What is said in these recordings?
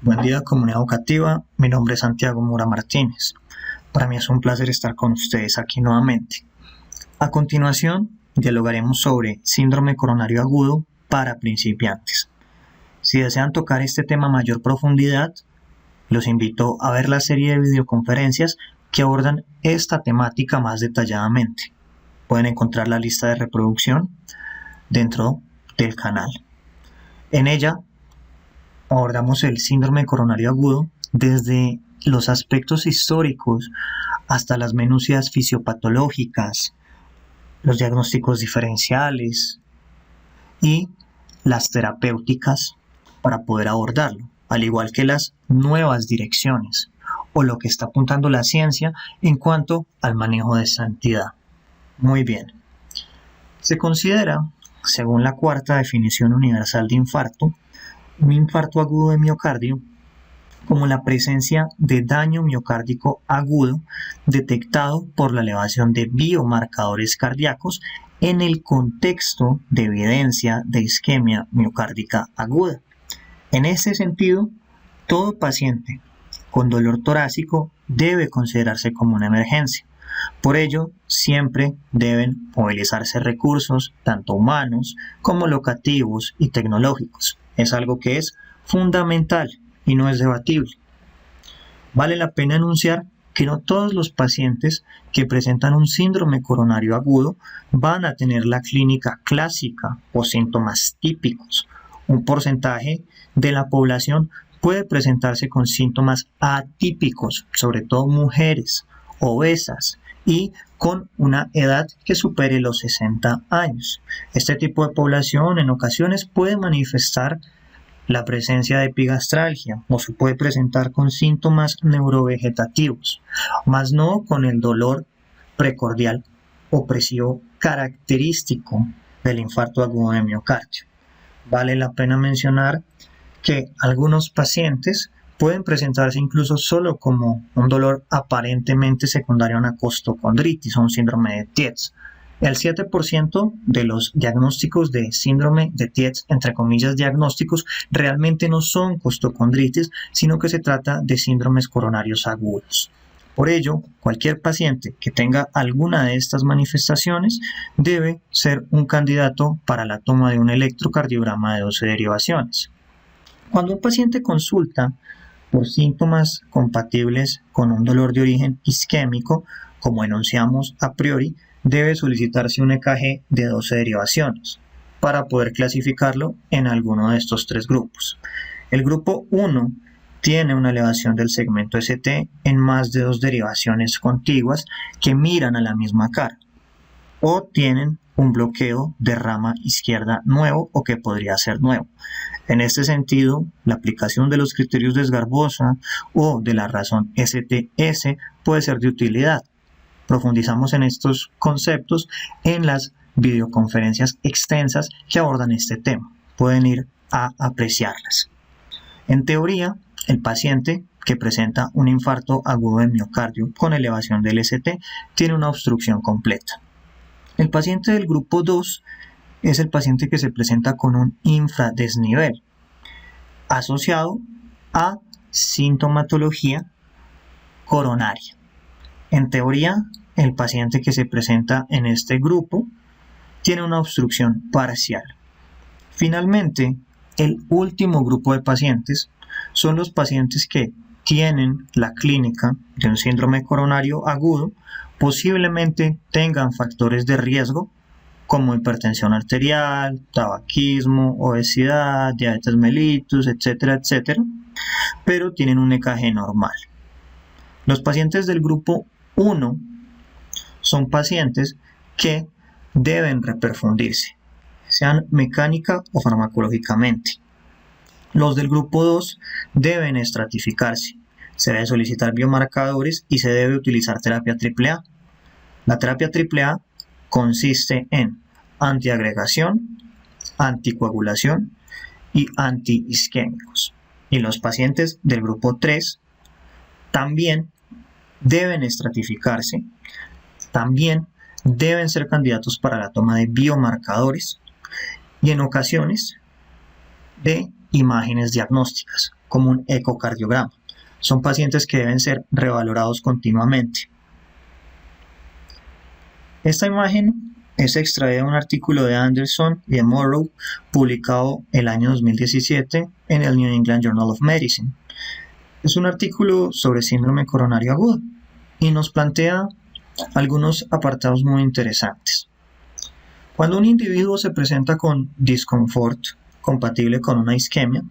Buen día, comunidad educativa. Mi nombre es Santiago Mura Martínez. Para mí es un placer estar con ustedes aquí nuevamente. A continuación, dialogaremos sobre síndrome coronario agudo para principiantes. Si desean tocar este tema a mayor profundidad, los invito a ver la serie de videoconferencias que abordan esta temática más detalladamente. Pueden encontrar la lista de reproducción dentro del canal. En ella abordamos el síndrome coronario agudo desde los aspectos históricos hasta las minucias fisiopatológicas, los diagnósticos diferenciales y las terapéuticas para poder abordarlo, al igual que las nuevas direcciones o lo que está apuntando la ciencia en cuanto al manejo de esta entidad. Muy bien. Se considera, según la cuarta definición universal de infarto, un infarto agudo de miocardio como la presencia de daño miocárdico agudo detectado por la elevación de biomarcadores cardíacos en el contexto de evidencia de isquemia miocárdica aguda. En este sentido, todo paciente con dolor torácico debe considerarse como una emergencia. Por ello, siempre deben movilizarse recursos, tanto humanos como locativos y tecnológicos. Es algo que es fundamental y no es debatible. Vale la pena anunciar que no todos los pacientes que presentan un síndrome coronario agudo van a tener la clínica clásica o síntomas típicos. Un porcentaje de la población puede presentarse con síntomas atípicos, sobre todo mujeres obesas y con una edad que supere los 60 años. Este tipo de población en ocasiones puede manifestar la presencia de epigastralgia o se puede presentar con síntomas neurovegetativos, más no con el dolor precordial opresivo característico del infarto agudo de miocardio. Vale la pena mencionar que algunos pacientes pueden presentarse incluso solo como un dolor aparentemente secundario a una costocondritis o un síndrome de Tietz. El 7% de los diagnósticos de síndrome de Tietz, entre comillas diagnósticos, realmente no son costocondritis, sino que se trata de síndromes coronarios agudos. Por ello, cualquier paciente que tenga alguna de estas manifestaciones debe ser un candidato para la toma de un electrocardiograma de 12 derivaciones. Cuando un paciente consulta por síntomas compatibles con un dolor de origen isquémico, como enunciamos a priori, debe solicitarse un EKG de 12 derivaciones para poder clasificarlo en alguno de estos tres grupos. El grupo 1 tiene una elevación del segmento ST en más de 2 derivaciones contiguas que miran a la misma cara o tienen un bloqueo de rama izquierda nuevo o que podría ser nuevo. En este sentido, la aplicación de los criterios de Sgarbosa o de la razón STS puede ser de utilidad. Profundizamos en estos conceptos en las videoconferencias extensas que abordan este tema. Pueden ir a apreciarlas. En teoría, el paciente que presenta un infarto agudo de miocardio con elevación del ST tiene una obstrucción completa. El paciente del grupo 2 es el paciente que se presenta con un infradesnivel asociado a sintomatología coronaria. En teoría, el paciente que se presenta en este grupo tiene una obstrucción parcial. Finalmente, el último grupo de pacientes son los pacientes que tienen la clínica de un síndrome coronario agudo, posiblemente tengan factores de riesgo como hipertensión arterial, tabaquismo, obesidad, diabetes mellitus, etcétera, etcétera, pero tienen un EKG normal. Los pacientes del grupo 1 son pacientes que deben reperfundirse, sean mecánica o farmacológicamente. Los del grupo 2 deben estratificarse, se debe solicitar biomarcadores y se debe utilizar terapia AAA. La terapia AAA consiste en antiagregación, anticoagulación y antiisquémicos. Y los pacientes del grupo 3 también deben estratificarse, también deben ser candidatos para la toma de biomarcadores y en ocasiones de imágenes diagnósticas. como un ecocardiograma. Son pacientes que deben ser revalorados continuamente. Esta imagen es extraída de un artículo de Anderson y de Morrow publicado el año 2017 en el New England Journal of Medicine. Es un artículo sobre síndrome coronario agudo y nos plantea algunos apartados muy interesantes. Cuando un individuo se presenta con disconfort compatible con una isquemia,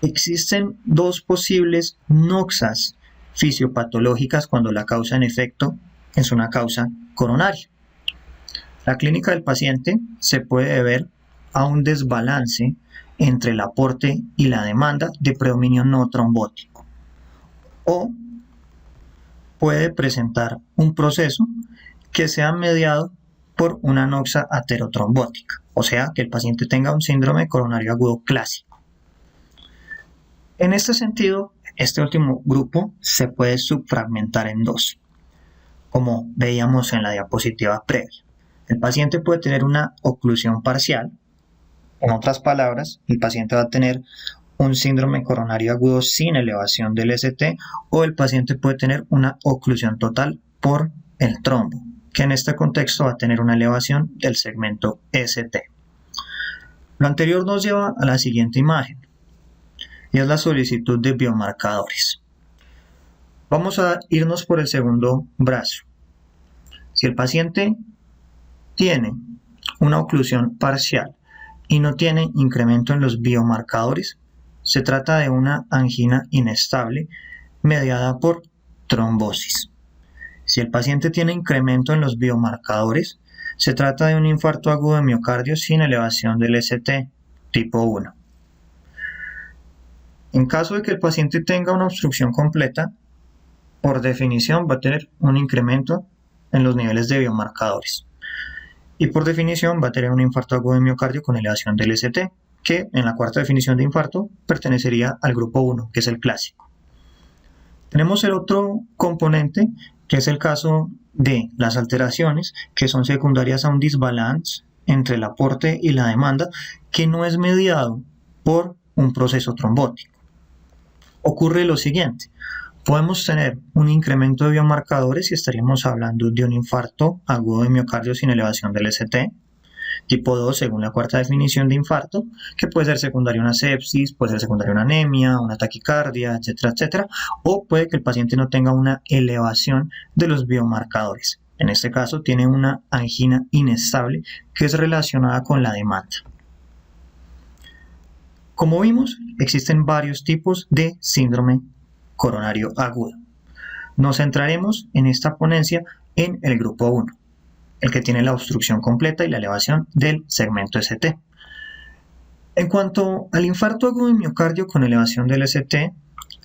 existen dos posibles noxas fisiopatológicas cuando la causa en efecto es una causa coronaria. La clínica del paciente se puede deber a un desbalance entre el aporte y la demanda de predominio no trombótico, o puede presentar un proceso que sea mediado por una noxa aterotrombótica, o sea, que el paciente tenga un síndrome coronario agudo clásico. En este sentido, este último grupo se puede subfragmentar en dos, como veíamos en la diapositiva previa. El paciente puede tener una oclusión parcial, en otras palabras, el paciente va a tener un síndrome coronario agudo sin elevación del ST, o el paciente puede tener una oclusión total por el trombo, que en este contexto va a tener una elevación del segmento ST. Lo anterior nos lleva a la siguiente imagen, y es la solicitud de biomarcadores. Vamos a irnos por el segundo brazo. Si el paciente tiene una oclusión parcial y no tiene incremento en los biomarcadores, se trata de una angina inestable mediada por trombosis. Si el paciente tiene incremento en los biomarcadores, se trata de un infarto agudo de miocardio sin elevación del ST tipo 1. En caso de que el paciente tenga una obstrucción completa, por definición va a tener un incremento en los niveles de biomarcadores. Y por definición va a tener un infarto agudo de miocardio con elevación del ST, que en la cuarta definición de infarto pertenecería al grupo 1, que es el clásico. Tenemos el otro componente, que es el caso de las alteraciones que son secundarias a un desbalance entre el aporte y la demanda, que no es mediado por un proceso trombótico. Ocurre lo siguiente: podemos tener un incremento de biomarcadores y estaríamos hablando de un infarto agudo de miocardio sin elevación del ST, tipo 2 según la cuarta definición de infarto, que puede ser secundario a una sepsis, puede ser secundario a una anemia, una taquicardia, etcétera, etcétera, o puede que el paciente no tenga una elevación de los biomarcadores. En este caso tiene una angina inestable que es relacionada con la demanda. Como vimos, existen varios tipos de síndrome coronario agudo. Nos centraremos en esta ponencia en el grupo 1, el que tiene la obstrucción completa y la elevación del segmento ST. En cuanto al infarto agudo de miocardio con elevación del ST,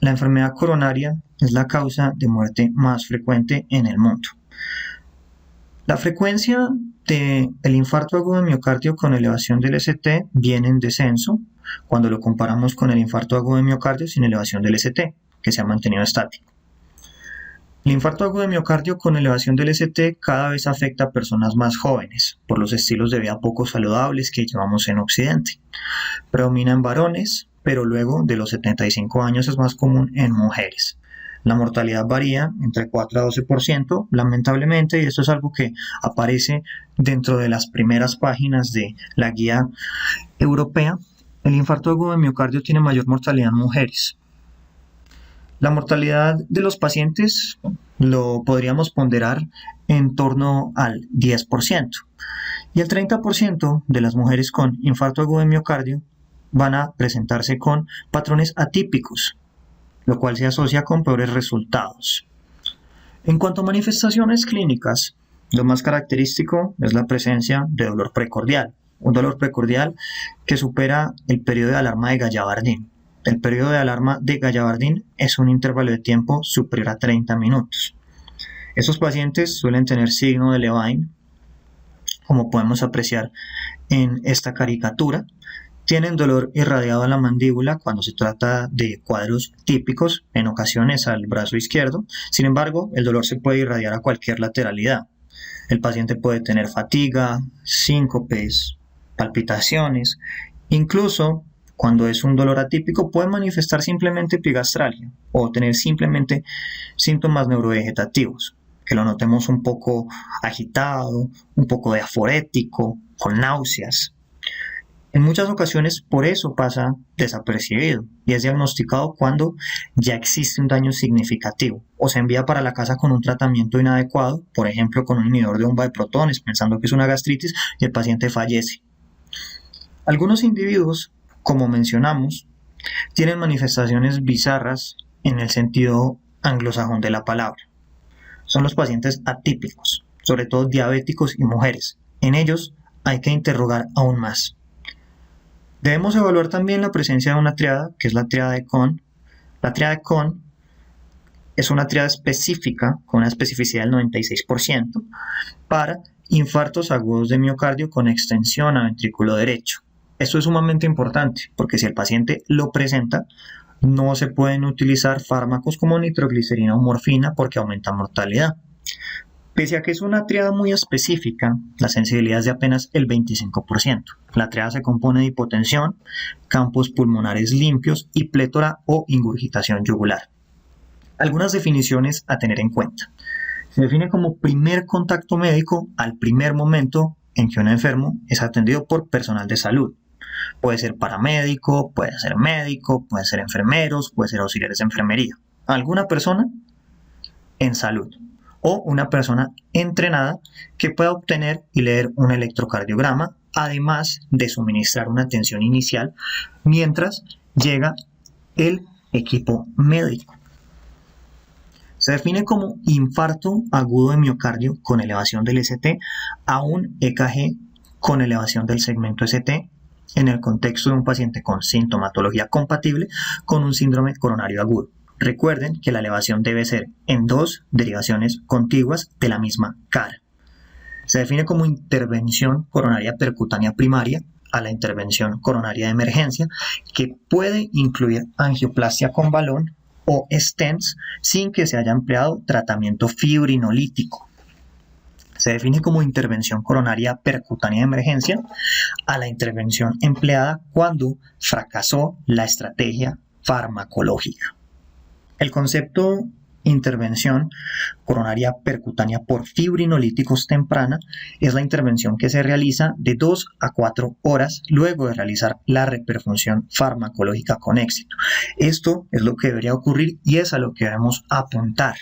la enfermedad coronaria es la causa de muerte más frecuente en el mundo. La frecuencia del infarto agudo de miocardio con elevación del ST viene en descenso cuando lo comparamos con el infarto agudo de miocardio sin elevación del ST, que se ha mantenido estático. El infarto agudo de miocardio con elevación del ST cada vez afecta a personas más jóvenes por los estilos de vida poco saludables que llevamos en Occidente. Predomina en varones, pero luego de los 75 años es más común en mujeres. La mortalidad varía entre 4 a 12%, lamentablemente, y esto es algo que aparece dentro de las primeras páginas de la guía europea. El infarto agudo de miocardio tiene mayor mortalidad en mujeres. La mortalidad de los pacientes lo podríamos ponderar en torno al 10%. Y el 30% de las mujeres con infarto agudo de miocardio van a presentarse con patrones atípicos, lo cual se asocia con peores resultados. En cuanto a manifestaciones clínicas, lo más característico es la presencia de dolor precordial, un dolor precordial que supera el periodo de alarma de Gallavardin. El periodo de alarma de Gallavardin es un intervalo de tiempo superior a 30 minutos. Estos pacientes suelen tener signo de Levine, como podemos apreciar en esta caricatura. Tienen dolor irradiado a la mandíbula cuando se trata de cuadros típicos, en ocasiones al brazo izquierdo. Sin embargo, el dolor se puede irradiar a cualquier lateralidad. El paciente puede tener fatiga, síncopes, palpitaciones, incluso Cuando es un dolor atípico puede manifestar simplemente epigastralgia o tener simplemente síntomas neurovegetativos, que lo notemos un poco agitado, un poco diaforético, con náuseas. En muchas ocasiones por eso pasa desapercibido y es diagnosticado cuando ya existe un daño significativo o se envía para la casa con un tratamiento inadecuado, por ejemplo con un inhibidor de bomba de protones pensando que es una gastritis y el paciente fallece. Algunos individuos, como mencionamos, tienen manifestaciones bizarras en el sentido anglosajón de la palabra. Son los pacientes atípicos, sobre todo diabéticos y mujeres. En ellos hay que interrogar aún más. Debemos evaluar también la presencia de una triada, que es la triada de Kohn. La triada de Kohn es una triada específica, con una especificidad del 96%, para infartos agudos de miocardio con extensión a ventrículo derecho. Esto es sumamente importante, porque si el paciente lo presenta, no se pueden utilizar fármacos como nitroglicerina o morfina porque aumentan mortalidad. Pese a que es una triada muy específica, la sensibilidad es de apenas el 25%. La triada se compone de hipotensión, campos pulmonares limpios y plétora o ingurgitación yugular. Algunas definiciones a tener en cuenta. Se define como primer contacto médico al primer momento en que un enfermo es atendido por personal de salud. Puede ser paramédico, puede ser médico, puede ser enfermeros, puede ser auxiliares de enfermería. Alguna persona en salud o una persona entrenada que pueda obtener y leer un electrocardiograma, además de suministrar una atención inicial mientras llega el equipo médico. Se define como infarto agudo de miocardio con elevación del ST a un EKG con elevación del segmento ST en el contexto de un paciente con sintomatología compatible con un síndrome coronario agudo. Recuerden que la elevación debe ser en dos derivaciones contiguas de la misma cara. Se define como intervención coronaria percutánea primaria a la intervención coronaria de emergencia, que puede incluir angioplastia con balón o stents sin que se haya empleado tratamiento fibrinolítico. Se define como intervención coronaria percutánea de emergencia a la intervención empleada cuando fracasó la estrategia farmacológica. El concepto intervención coronaria percutánea por fibrinolíticos temprana es la intervención que se realiza de 2 a 4 horas luego de realizar la reperfusión farmacológica con éxito. Esto es lo que debería ocurrir y es a lo que debemos apuntar.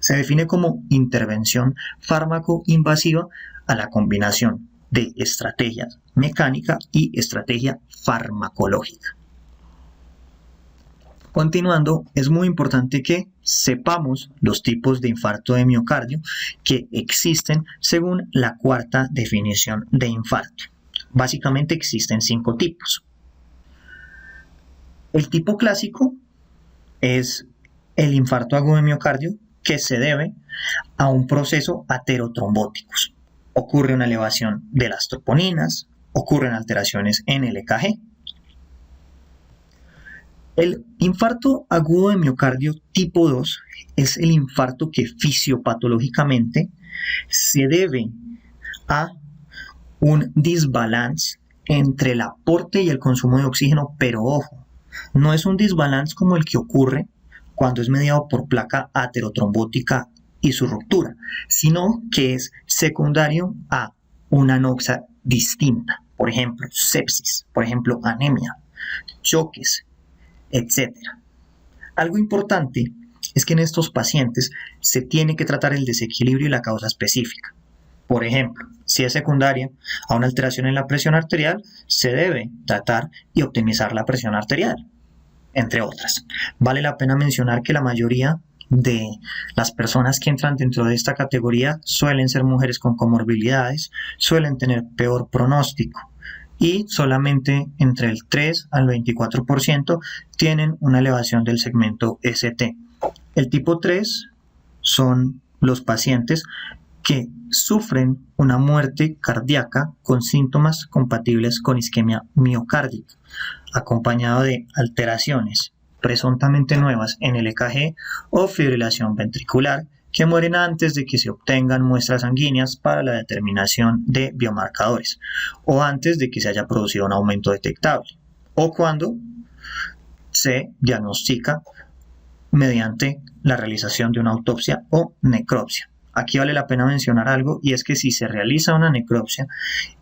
Se define como intervención fármaco-invasiva a la combinación de estrategia mecánica y estrategia farmacológica. Continuando, es muy importante que sepamos los tipos de infarto de miocardio que existen según la cuarta definición de infarto. Básicamente existen 5 tipos. El tipo clásico es el infarto agudo de miocardio que se debe a un proceso aterotrombóticos. Ocurre una elevación de las troponinas, ocurren alteraciones en el EKG. El infarto agudo de miocardio tipo 2 es el infarto que fisiopatológicamente se debe a un desbalance entre el aporte y el consumo de oxígeno, pero ojo, no es un desbalance como el que ocurre cuando es mediado por placa aterotrombótica y su ruptura, sino que es secundario a una anoxia distinta, por ejemplo, sepsis, por ejemplo, anemia, choques, etc. Algo importante es que en estos pacientes se tiene que tratar el desequilibrio y la causa específica. Por ejemplo, si es secundaria a una alteración en la presión arterial, se debe tratar y optimizar la presión arterial, entre otras. Vale la pena mencionar que la mayoría de las personas que entran dentro de esta categoría suelen ser mujeres con comorbilidades, suelen tener peor pronóstico y solamente entre el 3 al 24% tienen una elevación del segmento ST. El tipo 3 son los pacientes que sufren una muerte cardíaca con síntomas compatibles con isquemia miocárdica, acompañado de alteraciones presuntamente nuevas en el EKG o fibrilación ventricular, que mueren antes de que se obtengan muestras sanguíneas para la determinación de biomarcadores o antes de que se haya producido un aumento detectable. o cuando se diagnostica mediante la realización de una autopsia o necropsia. Aquí vale la pena mencionar algo, y es que si se realiza una necropsia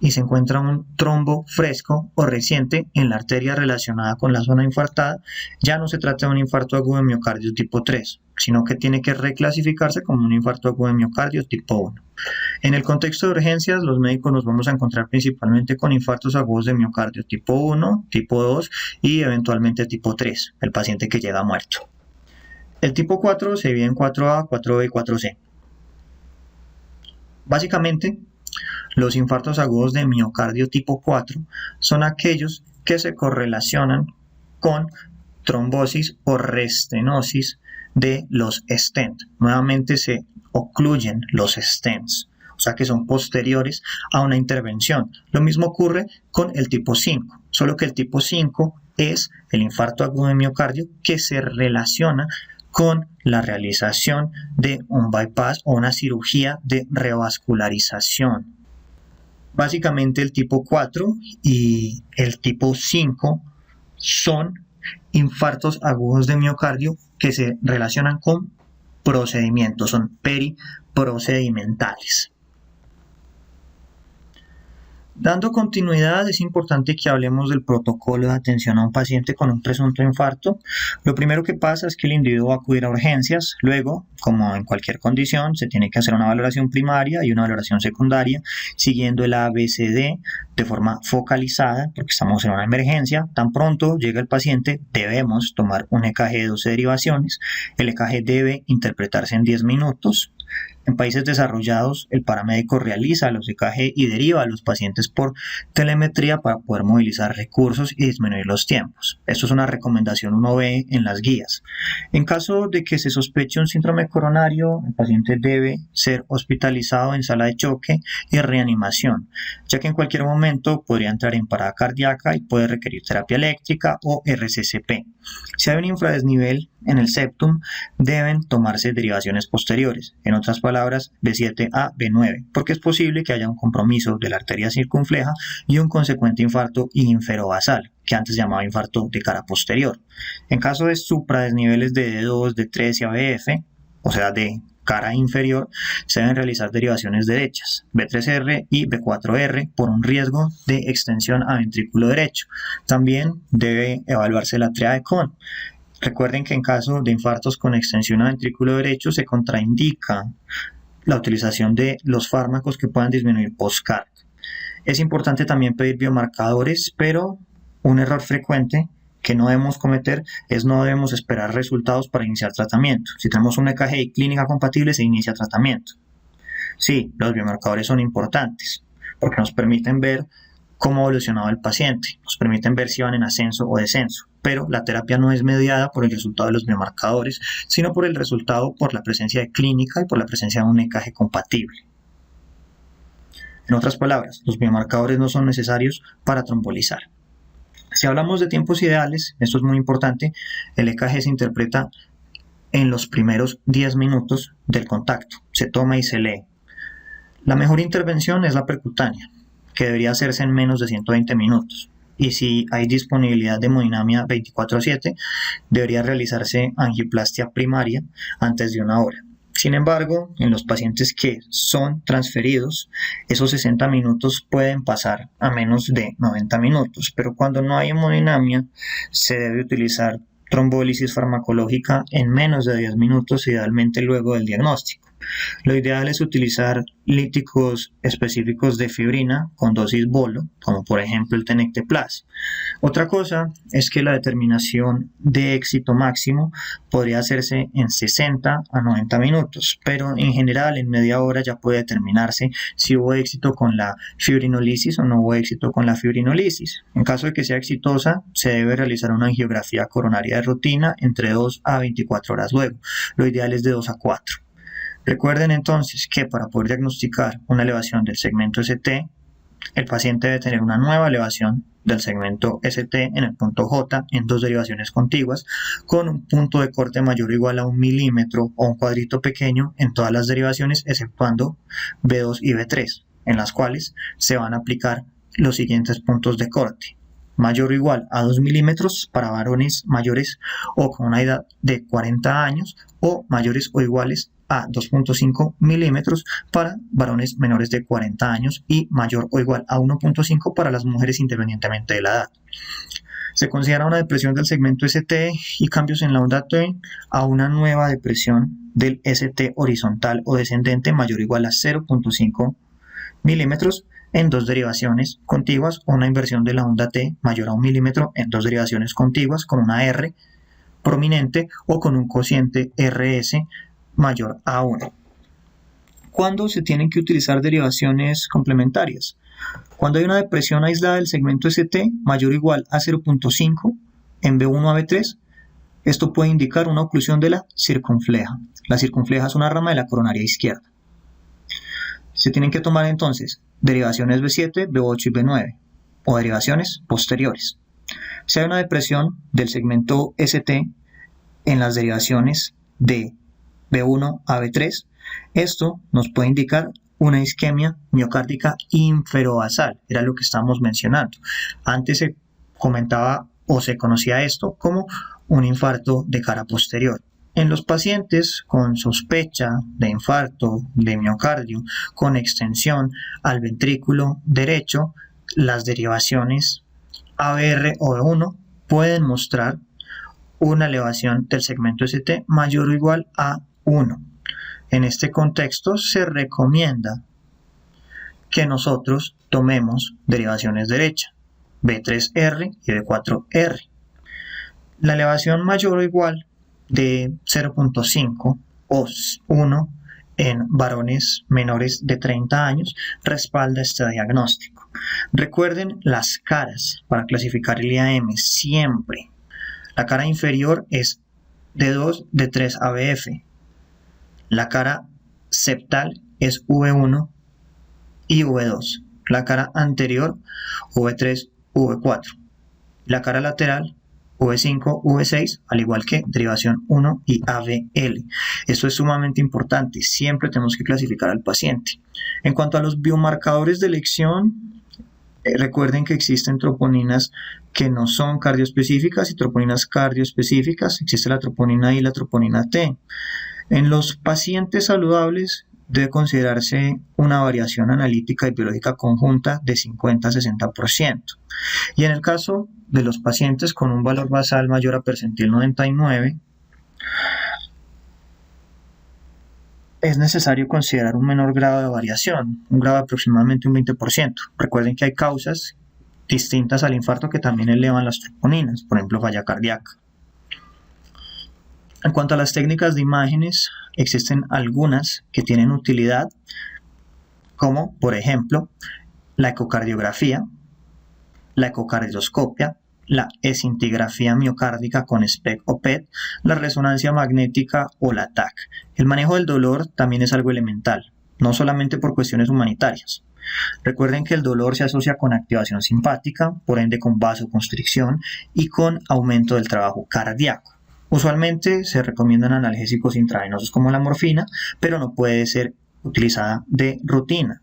y se encuentra un trombo fresco o reciente en la arteria relacionada con la zona infartada, ya no se trata de un infarto agudo de miocardio tipo 3, sino que tiene que reclasificarse como un infarto agudo de miocardio tipo 1. En el contexto de urgencias, los médicos nos vamos a encontrar principalmente con infartos agudos de miocardio tipo 1, tipo 2 y eventualmente tipo 3, el paciente que llega muerto. El tipo 4 se divide en 4A, 4B y 4C. Básicamente, los infartos agudos de miocardio tipo 4 son aquellos que se correlacionan con trombosis o restenosis de los stents. Nuevamente se ocluyen los stents, o sea que son posteriores a una intervención. Lo mismo ocurre con el tipo 5, solo que el tipo 5 es el infarto agudo de miocardio que se relaciona con la realización de un bypass o una cirugía de revascularización. Básicamente el tipo 4 y el tipo 5 son infartos agudos de miocardio que se relacionan con procedimientos, son periprocedimentales. Dando continuidad, es importante que hablemos del protocolo de atención a un paciente con un presunto infarto. Lo primero que pasa es que el individuo va a acudir a urgencias. Luego, como en cualquier condición, se tiene que hacer una valoración primaria y una valoración secundaria, siguiendo el ABCD de forma focalizada, porque estamos en una emergencia. Tan pronto llega el paciente, debemos tomar un EKG de 12 derivaciones. El EKG debe interpretarse en 10 minutos. En países desarrollados, el paramédico realiza los EKG y deriva a los pacientes por telemetría para poder movilizar recursos y disminuir los tiempos. Esto es una recomendación 1B en las guías. En caso de que se sospeche un síndrome coronario, el paciente debe ser hospitalizado en sala de choque y reanimación, ya que en cualquier momento podría entrar en parada cardíaca y puede requerir terapia eléctrica o RCCP. Si hay un infradesnivel en el septum, deben tomarse derivaciones posteriores, en otras palabras B7 a B9, porque es posible que haya un compromiso de la arteria circunfleja y un consecuente infarto ínfero-basal, que antes se llamaba infarto de cara posterior. En caso de supradesniveles de D2, D3 y ABF, o sea de cara inferior, se deben realizar derivaciones derechas, B3R y B4R, por un riesgo de extensión a ventrículo derecho. También debe evaluarse la tríada Cohn. Recuerden que en caso de infartos con extensión a ventrículo derecho se contraindica la utilización de los fármacos que puedan disminuir post-CARD. Es importante también pedir biomarcadores, pero un error frecuente que no debemos cometer es no debemos esperar resultados para iniciar tratamiento. Si tenemos un EKG y clínica compatible, se inicia tratamiento. Sí, los biomarcadores son importantes porque nos permiten ver cómo ha evolucionado el paciente, nos permiten ver si van en ascenso o descenso, pero la terapia no es mediada por el resultado de los biomarcadores, sino por el resultado por la presencia de clínica y por la presencia de un EKG compatible. En otras palabras, los biomarcadores no son necesarios para trombolizar. Si hablamos de tiempos ideales, esto es muy importante, el EKG se interpreta en los primeros 10 minutos del contacto, se toma y se lee. La mejor intervención es la percutánea, que debería hacerse en menos de 120 minutos. Y si hay disponibilidad de hemodinamia 24/7, debería realizarse angioplastia primaria antes de 1 hora. Sin embargo, en los pacientes que son transferidos, esos 60 minutos pueden pasar a menos de 90 minutos, pero cuando no hay hemodinamia, se debe utilizar trombólisis farmacológica en menos de 10 minutos, idealmente luego del diagnóstico. Lo ideal es utilizar líticos específicos de fibrina con dosis bolo, como por ejemplo el Tenecteplas. Otra cosa es que la determinación de éxito máximo podría hacerse en 60 a 90 minutos, pero en general en media hora ya puede determinarse si hubo éxito con la fibrinolisis o no hubo éxito con la fibrinolisis. En caso de que sea exitosa, se debe realizar una angiografía coronaria de rutina entre 2 a 24 horas luego. Lo ideal es de 2 a 4. Recuerden entonces que para poder diagnosticar una elevación del segmento ST, el paciente debe tener una nueva elevación del segmento ST en el punto J en 2 derivaciones contiguas, con un punto de corte mayor o igual a 1 milímetro o un cuadrito pequeño en todas las derivaciones, exceptuando B2 y B3, en las cuales se van a aplicar los siguientes puntos de corte. mayor o igual a 2 milímetros para varones mayores o con una edad de 40 años o mayores o iguales a 2.5 milímetros para varones menores de 40 años y mayor o igual a 1.5 para las mujeres independientemente de la edad. Se considera una depresión del segmento ST y cambios en la onda T a una nueva depresión del ST horizontal o descendente mayor o igual a 0.5 milímetros en dos derivaciones contiguas o una inversión de la onda T mayor a 1 milímetro en dos derivaciones contiguas con una R prominente o con un cociente RS mayor a 1. ¿Cuándo se tienen que utilizar derivaciones complementarias? Cuando hay una depresión aislada del segmento ST mayor o igual a 0.5 en B1 a B3, esto puede indicar una oclusión de la circunfleja. La circunfleja es una rama de la coronaria izquierda. Se tienen que tomar entonces derivaciones B7, B8 y B9 o derivaciones posteriores. Si hay una depresión del segmento ST en las derivaciones de B1 a B3, esto nos puede indicar una isquemia miocárdica inferobasal, era lo que estábamos mencionando. Antes se comentaba o se conocía esto como un infarto de cara posterior. En los pacientes con sospecha de infarto de miocardio con extensión al ventrículo derecho, las derivaciones ABR o B1 pueden mostrar una elevación del segmento ST mayor o igual a 1. En este contexto se recomienda que nosotros tomemos derivaciones derecha, B3R y B4R. La elevación mayor o igual de 0.5 o 1 en varones menores de 30 años respalda este diagnóstico. Recuerden las caras para clasificar el IAM siempre. La cara inferior es D2, D3 ABF. La cara septal es V1 y V2. La cara anterior V3, V4. La cara lateral V5, V6, al igual que derivación 1 y ABL. Esto es sumamente importante. Siempre tenemos que clasificar al paciente. En cuanto a los biomarcadores de elección, recuerden que existen troponinas que no son cardioespecíficas y troponinas cardioespecíficas. Existe la troponina I y la troponina T. En los pacientes saludables debe considerarse una variación analítica y biológica conjunta de 50 a 60%. Y en el caso de los pacientes con un valor basal mayor a percentil 99, es necesario considerar un menor grado de variación, un grado de aproximadamente un 20%. Recuerden que hay causas distintas al infarto que también elevan las troponinas, por ejemplo falla cardíaca. En cuanto a las técnicas de imágenes, existen algunas que tienen utilidad, como por ejemplo la ecocardiografía, la ecocardioscopia, la escintigrafía miocárdica con SPECT o PET, la resonancia magnética o la TAC. El manejo del dolor también es algo elemental, no solamente por cuestiones humanitarias. Recuerden que el dolor se asocia con activación simpática, por ende con vasoconstricción y con aumento del trabajo cardíaco. Usualmente se recomiendan analgésicos intravenosos como la morfina, pero no puede ser utilizada de rutina,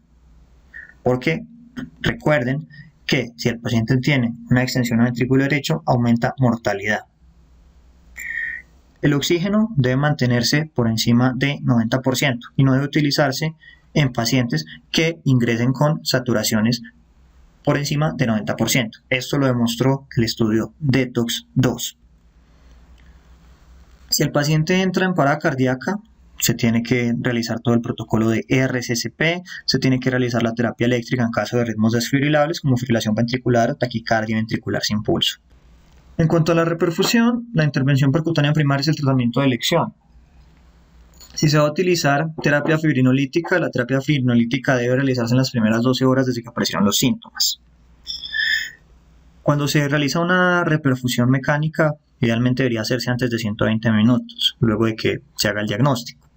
porque recuerden que si el paciente tiene una extensión al ventrículo derecho, aumenta mortalidad. El oxígeno debe mantenerse por encima de 90% y no debe utilizarse en pacientes que ingresen con saturaciones por encima de 90%. Esto lo demostró el estudio DETOX 2. Si el paciente entra en parada cardíaca, se tiene que realizar todo el protocolo de RCCP, se tiene que realizar la terapia eléctrica en caso de ritmos desfibrilables como fibrilación ventricular o taquicardia ventricular sin pulso. En cuanto a la reperfusión, la intervención percutánea primaria es el tratamiento de elección. Si se va a utilizar terapia fibrinolítica, la terapia fibrinolítica debe realizarse en las primeras 12 horas desde que aparecieron los síntomas. Cuando se realiza una reperfusión mecánica, idealmente debería hacerse antes de 120 minutos, luego de que se haga el diagnóstico.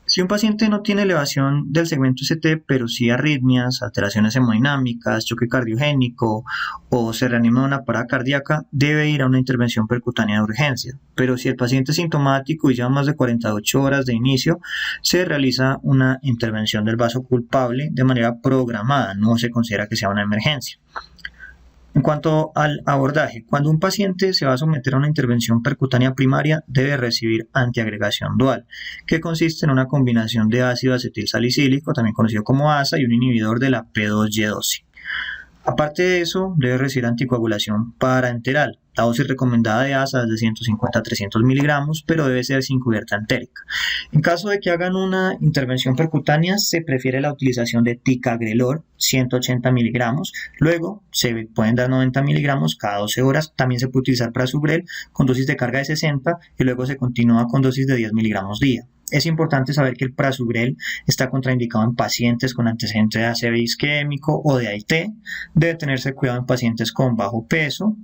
Si un paciente no tiene elevación del segmento ST, pero sí arritmias, alteraciones hemodinámicas, choque cardiogénico o se reanima una parada cardíaca, debe ir a una intervención percutánea de urgencia. Pero si el paciente es sintomático y lleva más de 48 horas de inicio, se realiza una intervención del vaso culpable de manera programada, no se considera que sea una emergencia. En cuanto al abordaje, cuando un paciente se va a someter a una intervención percutánea primaria, debe recibir antiagregación dual, que consiste en una combinación de ácido acetilsalicílico, también conocido como ASA, y un inhibidor de la P2Y12. Aparte de eso, debe recibir anticoagulación parenteral. La dosis recomendada de ASA es de 150 a 300 miligramos, pero debe ser sin cubierta entérica. En caso de que hagan una intervención percutánea, se prefiere la utilización de ticagrelor, 180 miligramos. Luego, se pueden dar 90 miligramos cada 12 horas. También se puede utilizar prasugrel con dosis de carga de 60 y luego se continúa con dosis de 10 miligramos día. Es importante saber que el prasugrel está contraindicado en pacientes con antecedentes de ACV isquémico o de AIT. Debe tenerse cuidado en pacientes con bajo peso,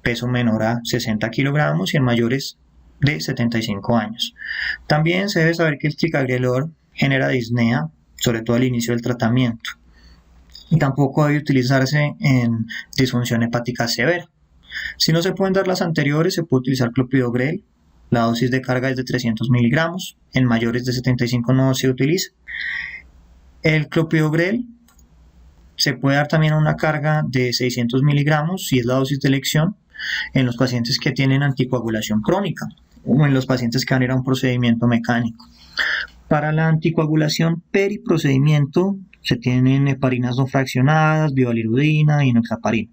peso menor a 60 kilogramos y en mayores de 75 años. También se debe saber que el ticagrelor genera disnea, sobre todo al inicio del tratamiento. Y tampoco debe utilizarse en disfunción hepática severa. Si no se pueden dar las anteriores, se puede utilizar clopidogrel. La dosis de carga es de 300 miligramos, en mayores de 75 no se utiliza. El clopidogrel se puede dar también a una carga de 600 miligramos si es la dosis de elección en los pacientes que tienen anticoagulación crónica o en los pacientes que van a ir a un procedimiento mecánico. Para la anticoagulación periprocedimiento se tienen heparinas no fraccionadas, bivalirudina y enoxaparina.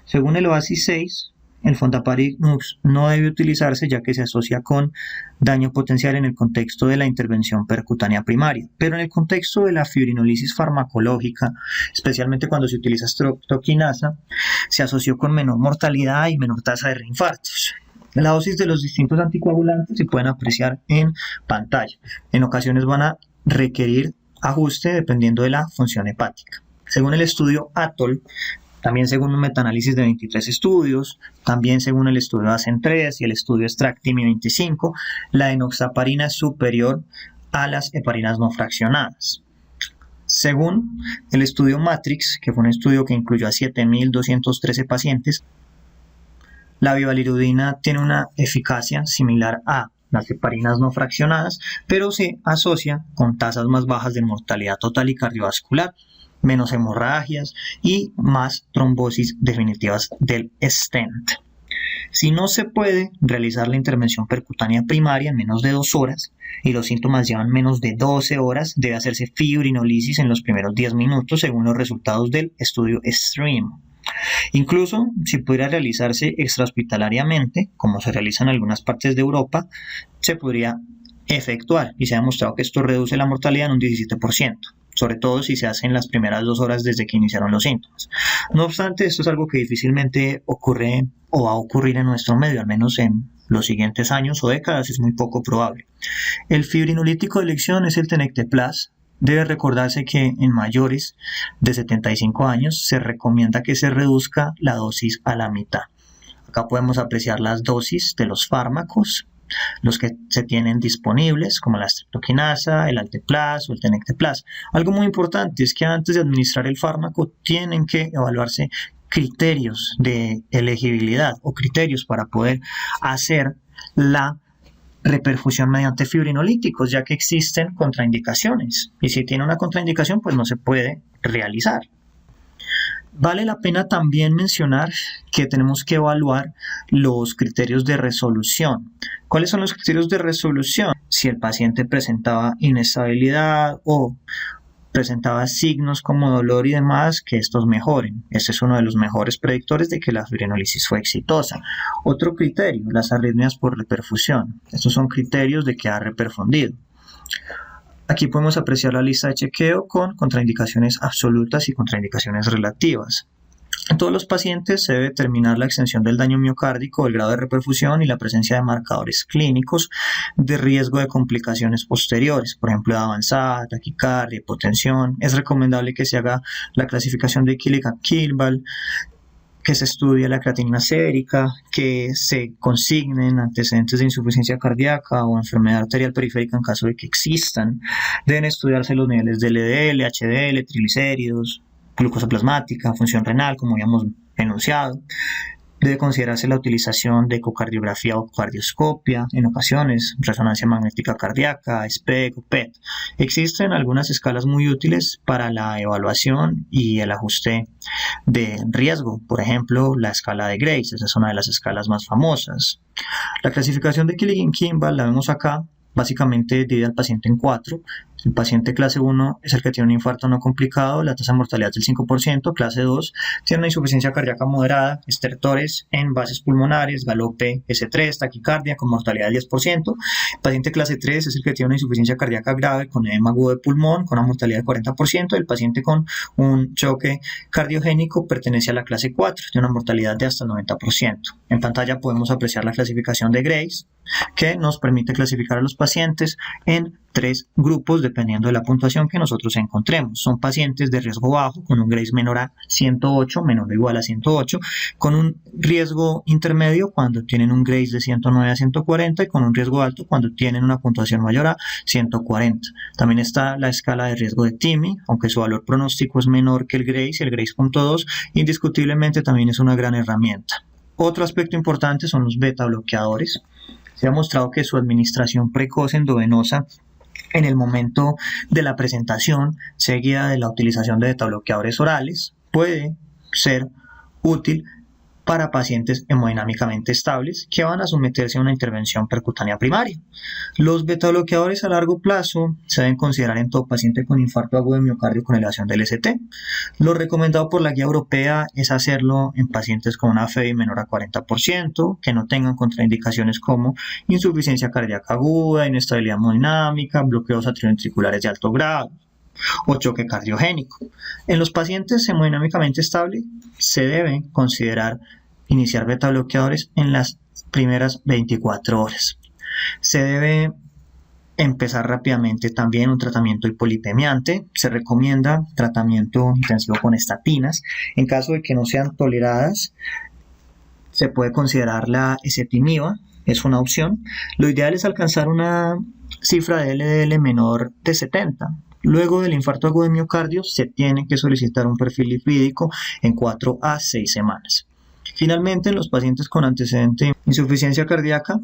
Según el OASIS 6, el fondaparinux no debe utilizarse ya que se asocia con daño potencial en el contexto de la intervención percutánea primaria, pero en el contexto de la fibrinolisis farmacológica, especialmente cuando se utiliza streptokinasa, se asoció con menor mortalidad y menor tasa de reinfartos. La dosis de los distintos anticoagulantes se pueden apreciar en pantalla. En ocasiones van a requerir ajuste dependiendo de la función hepática. Según el estudio ATOL, también según un metaanálisis de 23 estudios, también según el estudio ASCEN-3 y el estudio STRACTIMI 25, la enoxaparina es superior a las heparinas no fraccionadas. Según el estudio MATRIX, que fue un estudio que incluyó a 7.213 pacientes, la bivalirudina tiene una eficacia similar a las heparinas no fraccionadas, pero se asocia con tasas más bajas de mortalidad total y cardiovascular, menos hemorragias y más trombosis definitivas del stent. Si no se puede realizar la intervención percutánea primaria en menos de 2 horas y los síntomas llevan menos de 12 horas, debe hacerse fibrinolisis en los primeros 10 minutos según los resultados del estudio STREAM. Incluso si pudiera realizarse extrahospitalariamente, como se realiza en algunas partes de Europa, se podría efectuar y se ha demostrado que esto reduce la mortalidad en un 17%. Sobre todo si se hace en las primeras 2 horas desde que iniciaron los síntomas. No obstante, esto es algo que difícilmente ocurre o va a ocurrir en nuestro medio, al menos en los siguientes años o décadas, es muy poco probable. El fibrinolítico de elección es el tenecteplas. Debe recordarse que en mayores de 75 años se recomienda que se reduzca la dosis a la mitad. Acá podemos apreciar las dosis de los fármacos, los que se tienen disponibles, como la streptokinasa, el alteplas o el tenecteplas. Algo muy importante es que antes de administrar el fármaco tienen que evaluarse criterios de elegibilidad o criterios para poder hacer la reperfusión mediante fibrinolíticos, ya que existen contraindicaciones y si tiene una contraindicación pues no se puede realizar. Vale la pena también mencionar que tenemos que evaluar los criterios de resolución. ¿Cuáles son los criterios de resolución? Si el paciente presentaba inestabilidad o presentaba signos como dolor y demás, que estos mejoren. Este es uno de los mejores predictores de que la fibrinolisis fue exitosa. Otro criterio, las arritmias por reperfusión. Estos son criterios de que ha reperfundido. Aquí podemos apreciar la lista de chequeo con contraindicaciones absolutas y contraindicaciones relativas. En todos los pacientes se debe determinar la extensión del daño miocárdico, el grado de reperfusión y la presencia de marcadores clínicos de riesgo de complicaciones posteriores, por ejemplo, de avanzada, taquicardia, hipotensión. Es recomendable que se haga la clasificación de Killian-Kilball, que se estudie la creatinina sérica, que se consignen antecedentes de insuficiencia cardíaca o enfermedad arterial periférica en caso de que existan. Deben estudiarse los niveles de LDL, HDL, triglicéridos, glucosa plasmática, función renal, como habíamos enunciado. Debe considerarse la utilización de ecocardiografía o cardioscopia, en ocasiones resonancia magnética cardíaca, SPECT o PET. Existen algunas escalas muy útiles para la evaluación y el ajuste de riesgo, por ejemplo, la escala de Grace, esa es una de las escalas más famosas. La clasificación de Killian-Kimball la vemos acá. Básicamente divide al paciente en 4. El paciente clase 1 es el que tiene un infarto no complicado, la tasa de mortalidad es del 5%. Clase 2 tiene una insuficiencia cardíaca moderada, estertores en bases pulmonares, galope S3, taquicardia con mortalidad del 10%. El paciente clase 3 es el que tiene una insuficiencia cardíaca grave con edema agudo de pulmón con una mortalidad del 40%. El paciente con un choque cardiogénico pertenece a la clase 4, tiene una mortalidad de hasta el 90%. En pantalla podemos apreciar la clasificación de Grace, que nos permite clasificar a los pacientes en 3 grupos dependiendo de la puntuación que nosotros encontremos. Son pacientes de riesgo bajo con un Grace menor a 108, menor o igual a 108, con un riesgo intermedio cuando tienen un Grace de 109 a 140 y con un riesgo alto cuando tienen una puntuación mayor a 140. También está la escala de riesgo de TIMI, aunque su valor pronóstico es menor que el Grace, el Grace .2, indiscutiblemente también es una gran herramienta. Otro aspecto importante son los beta bloqueadores. Se ha mostrado que su administración precoz endovenosa en el momento de la presentación, seguida de la utilización de beta bloqueadores orales, puede ser útil para pacientes hemodinámicamente estables que van a someterse a una intervención percutánea primaria. Los beta bloqueadores a largo plazo se deben considerar en todo paciente con infarto agudo de miocardio con elevación del ST. Lo recomendado por la guía europea es hacerlo en pacientes con una FEBI menor a 40%, que no tengan contraindicaciones como insuficiencia cardíaca aguda, inestabilidad hemodinámica, bloqueos atrioventriculares de alto grado o choque cardiogénico. En los pacientes hemodinámicamente estables se debe considerar iniciar beta bloqueadores en las primeras 24 horas. Se debe empezar rápidamente también un tratamiento hipolipemiante. Se recomienda tratamiento intensivo con estatinas. En caso de que no sean toleradas, se puede considerar la ezetimiba, es una opción. Lo ideal es alcanzar una cifra de LDL menor de 70. Luego del infarto agudo de miocardio se tiene que solicitar un perfil lipídico en 4 a 6 semanas. Finalmente, en los pacientes con antecedente de insuficiencia cardíaca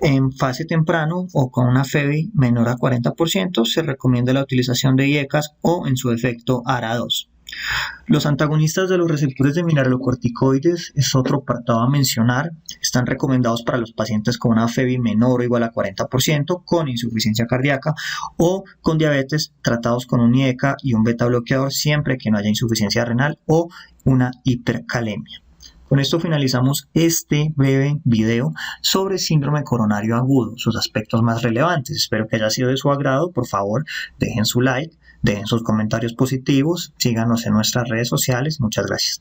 en fase temprano o con una FEBI menor a 40%, se recomienda la utilización de IECAS o, en su defecto, ARA2. Los antagonistas de los receptores de mineralocorticoides es otro apartado a mencionar. Están recomendados para los pacientes con una FEBI menor o igual a 40%, con insuficiencia cardíaca o con diabetes tratados con un IECA y un beta bloqueador siempre que no haya insuficiencia renal o una hipercalemia. Con esto finalizamos este breve video sobre síndrome coronario agudo, sus aspectos más relevantes. Espero que haya sido de su agrado. Por favor, dejen su like, dejen sus comentarios positivos, síganos en nuestras redes sociales. Muchas gracias.